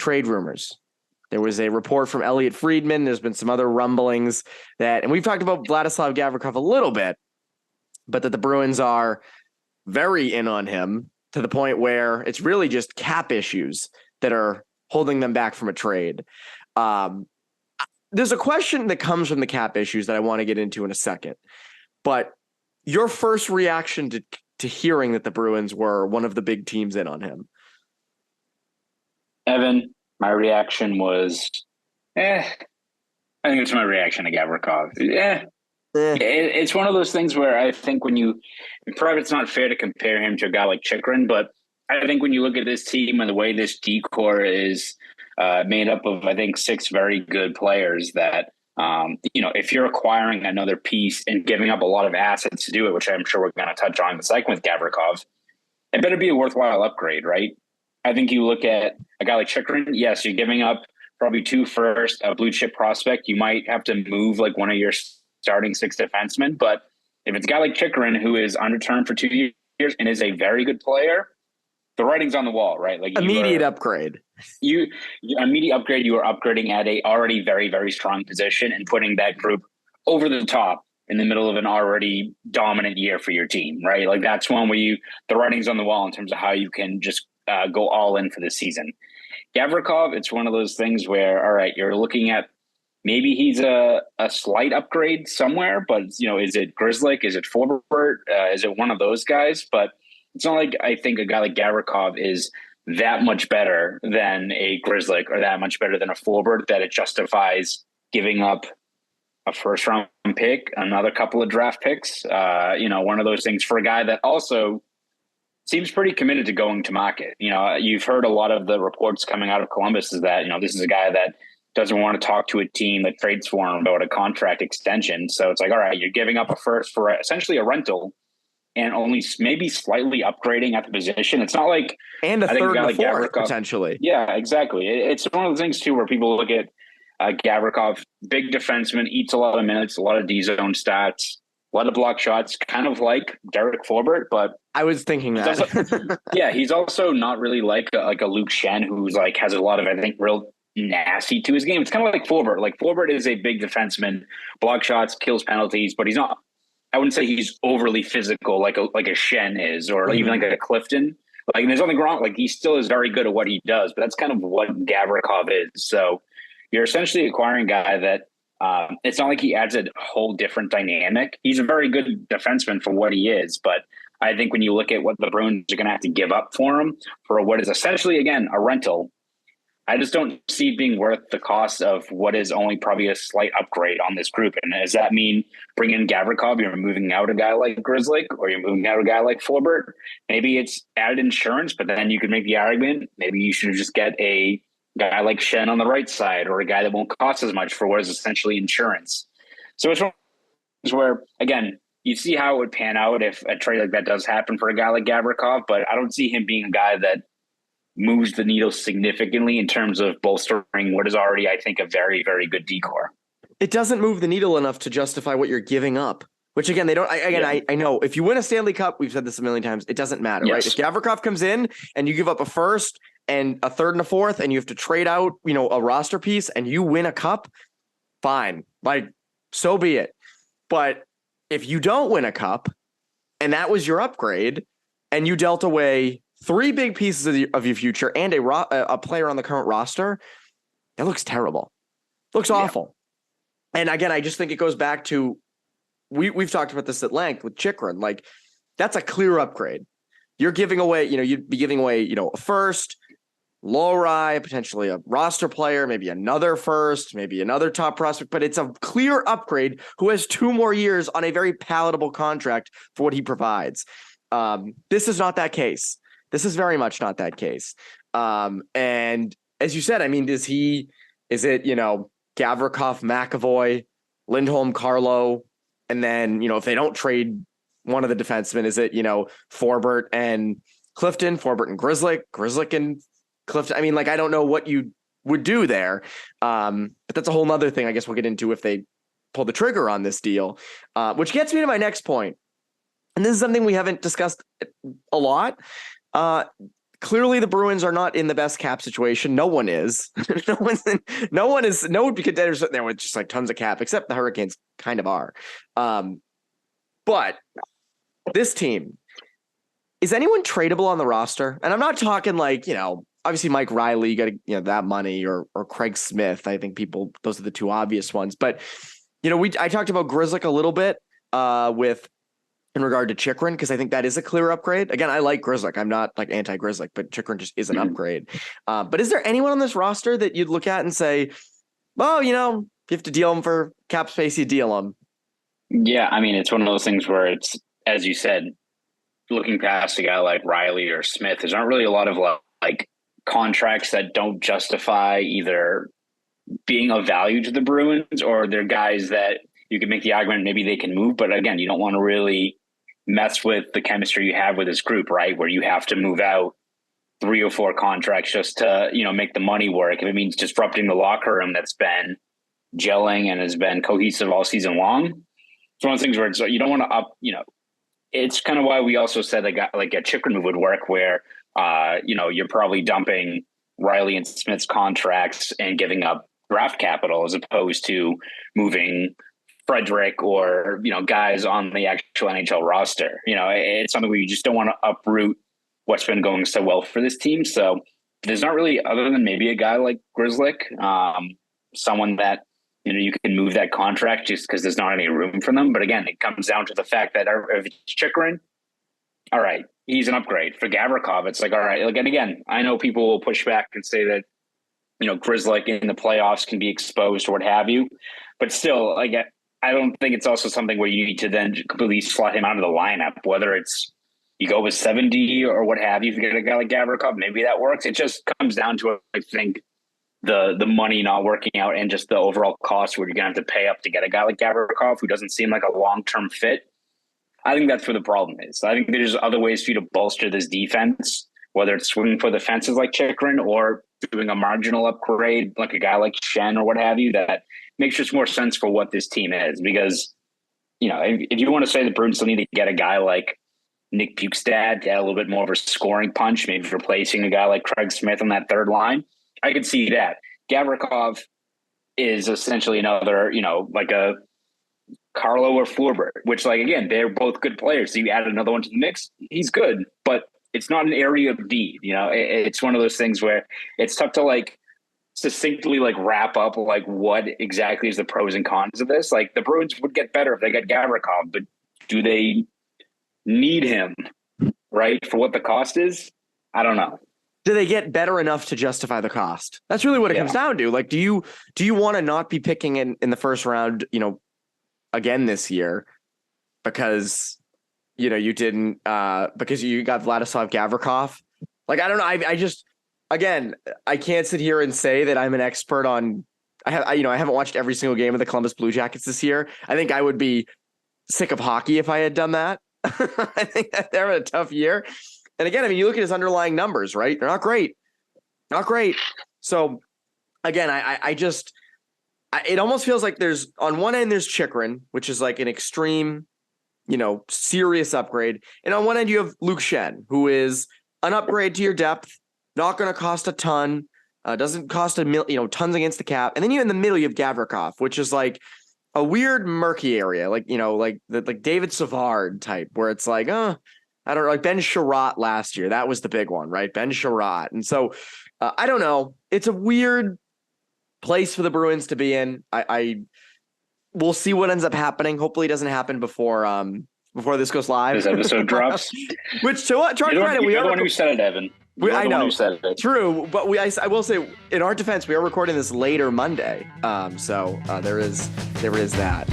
trade rumors. There was a report from Elliot Friedman. There's been some other rumblings and we've talked about Vladislav Gavrikov a little bit, but that the Bruins are very in on him to the point where it's really just cap issues that are holding them back from a trade. There's a question that comes from the cap issues that I want to get into in a second, but your first reaction to hearing that the Bruins were one of the big teams in on him. Evan, my reaction was, I think it's my reaction to Gavrikov. It's one of those things where I think probably it's not fair to compare him to a guy like Chychrun, but I think when you look at this team and the way this decor is made up of, I think, 6 very good players that, if you're acquiring another piece and giving up a lot of assets to do it, which I'm sure we're going to touch on in a second with Gavrikov, it better be a worthwhile upgrade, right? I think you look at a guy like Chychrun, yes, you're giving up probably 2 first, a blue chip prospect. You might have to move like one of your starting 6 defensemen, but if it's a guy like Chychrun who is under term for 2 years and is a very good player, the writing's on the wall, right? Like immediate upgrade. You immediate upgrade. You are upgrading at a already very, very strong position and putting that group over the top in the middle of an already dominant year for your team, right? Like that's one where the writing's on the wall in terms of how you can just go all in for this season. Gavrikov, it's one of those things where, all right, you're looking at maybe he's a slight upgrade somewhere, but is it Grzelcyk? Is it Forbort? Is it one of those guys? But it's not like I think a guy like Gavrikov is that much better than a Grzelcyk or that much better than a Forbort that it justifies giving up a first round pick, another couple of draft picks. One of those things for a guy that also seems pretty committed to going to market. You've heard a lot of the reports coming out of Columbus is that, this is a guy that doesn't want to talk to a team that trades for him about a contract extension. So it's like, all right, you're giving up a first for essentially a rental and only maybe slightly upgrading at the position. It's not like and a third and a fourth potentially. Yeah, exactly. It's one of those things too where people look at Gavrikov, big defenseman, eats a lot of minutes, a lot of D zone stats, a lot of block shots, kind of like Derek Forbort. But I was thinking that. Also, he's also not really like a Luke Shen who's like has a lot of, I think, real nasty to his game. It's kind of like Forbort. Like Forbort is a big defenseman, block shots, kills penalties, but he's not. I wouldn't say he's overly physical like a Shen is, or even like a Clifton. Like there's nothing wrong. Like he still is very good at what he does, but that's kind of what Gavrikov is. So you're essentially acquiring a guy that it's not like he adds a whole different dynamic. He's a very good defenseman for what he is, but I think when you look at what the Bruins are going to have to give up for him for what is essentially, again, a rental, I just don't see it being worth the cost of what is only probably a slight upgrade on this group. And does that mean bringing in Gavrikov, you're moving out a guy like Grzelcyk, or you're moving out a guy like Forbort? Maybe it's added insurance, but then you could make the argument, maybe you should just get a guy like Shen on the right side, or a guy that won't cost as much for what is essentially insurance. So it's one of those where, again, you see how it would pan out if a trade like that does happen for a guy like Gavrikov, but I don't see him being a guy that moves the needle significantly in terms of bolstering what is already, I think, a very, very good decor. It doesn't move the needle enough to justify what you're giving up, which again, they don't, I know if you win a Stanley Cup, we've said this a million times, it doesn't matter, right? If Gavrikov comes in and you give up a first and a third and a fourth, and you have to trade out, a roster piece and you win a cup, fine. Like, so be it. But if you don't win a cup and that was your upgrade and you dealt away 3 big pieces of your future and a player on the current roster, it looks terrible. Looks awful. And again, I just think it goes back to, we've talked about this at length with Chychrun. Like, that's a clear upgrade. You're giving away, you'd be giving away, a first, Lowry, potentially a roster player, maybe another first, maybe another top prospect, but it's a clear upgrade who has 2 more years on a very palatable contract for what he provides. This is not that case. This is very much not that case. And as you said, I mean, is it, Gavrikov, McAvoy, Lindholm, Carlo, and then, if they don't trade one of the defensemen, is it, Forbort and Clifton, Forbort and Grzelcyk and Clifton? I mean, like, I don't know what you would do there. But that's a whole nother thing I guess we'll get into if they pull the trigger on this deal, which gets me to my next point. And this is something we haven't discussed a lot. clearly the Bruins are not in the best cap situation. No one is. no one would be contenders sitting there with just like tons of cap, except the Hurricanes kind of are. But this team, is anyone tradable on the roster? And I'm not talking like, obviously Mike Riley, you got to, that money, or Craig Smith. I think those are the two obvious ones. But, I talked about Grzelcyk a little bit in regard to Chychrun, because I think that is a clear upgrade. Again, I like Grzelcyk. I'm not like anti-Grzelcyk, but Chychrun just is an upgrade. But is there anyone on this roster that you'd look at and say, well, if you have to deal them for cap space, you deal them? Yeah, I mean, it's one of those things where it's, as you said, looking past a guy like Riley or Smith, there's not really a lot of like contracts that don't justify either being of value to the Bruins, or they're guys that you can make the argument maybe they can move. But again, you don't want to really mess with the chemistry you have with this group, right? Where you have to move out 3 or 4 contracts just to, make the money work. If it means disrupting the locker room that's been gelling and has been cohesive all season long. It's one of those things where you don't want to it's kind of why we also said like a Chychrun move would work, where, you're probably dumping Riley and Smith's contracts and giving up draft capital as opposed to moving Frederick or, guys on the actual NHL roster. It's something where you just don't want to uproot what's been going so well for this team. So there's not really, other than maybe a guy like Grzelcyk, someone that, you can move that contract just because there's not any room for them. But again, it comes down to the fact that if it's Chychrun, all right, he's an upgrade. For Gavrikov, it's like, all right, and again, I know people will push back and say that, Grzelcyk in the playoffs can be exposed or what have you. But still, I don't think it's also something where you need to then completely slot him out of the lineup, whether it's you go with 70 or what have you. If you get a guy like Gavrikov, maybe that works. It just comes down to, I think, the money not working out and just the overall cost where you're going to have to pay up to get a guy like Gavrikov who doesn't seem like a long-term fit. I think that's where the problem is. I think there's other ways for you to bolster this defense, whether it's swinging for the fences like Chychrun or doing a marginal upgrade like a guy like Shen or what have you, that makes just more sense for what this team is. Because, if you want to say the Bruins still need to get a guy like Nick Bukestad to add a little bit more of a scoring punch, maybe replacing a guy like Craig Smith on that third line, I could see that. Gavrikov is essentially another, like a Carlo or Forbert, which, again, they're both good players. So you add another one to the mix, he's good, but it's not an area of need. It's one of those things where it's tough to succinctly wrap up what exactly is the pros and cons of this. The Bruins would get better if they got Gavrikov, but do they need him, right, for what the cost is? I don't know. Do they get better enough to justify the cost? That's really what it comes down to. Do you want to not be picking in the first round, again this year because, you didn't because you got Vladislav Gavrikov? I don't know. I just, again, I can't sit here and say that I'm an expert on, I haven't watched every single game of the Columbus Blue Jackets this year. I think I would be sick of hockey if I had done that. I think that they're in a tough year. And again, you look at his underlying numbers, right? They're not great. Not great. So again, it almost feels like there's, on one end, there's Chychrun, which is an extreme, serious upgrade. And on one end, you have Luke Shen, who is an upgrade to your depth, not going to cost a ton, doesn't cost tons against the cap. And then in the middle, you have Gavrikov, which is a weird murky area, like David Savard type, where it's I don't know, like Ben Sherratt last year. That was the big one, right? Ben Sherratt. And so I don't know. It's a weird place for the Bruins to be in. We'll see what ends up happening. Hopefully it doesn't happen before this goes live. This episode drops. Which to our credit, we are the one who said it, Evan. I know. True, but I will say, in our defense, we are recording this later Monday. So there is that.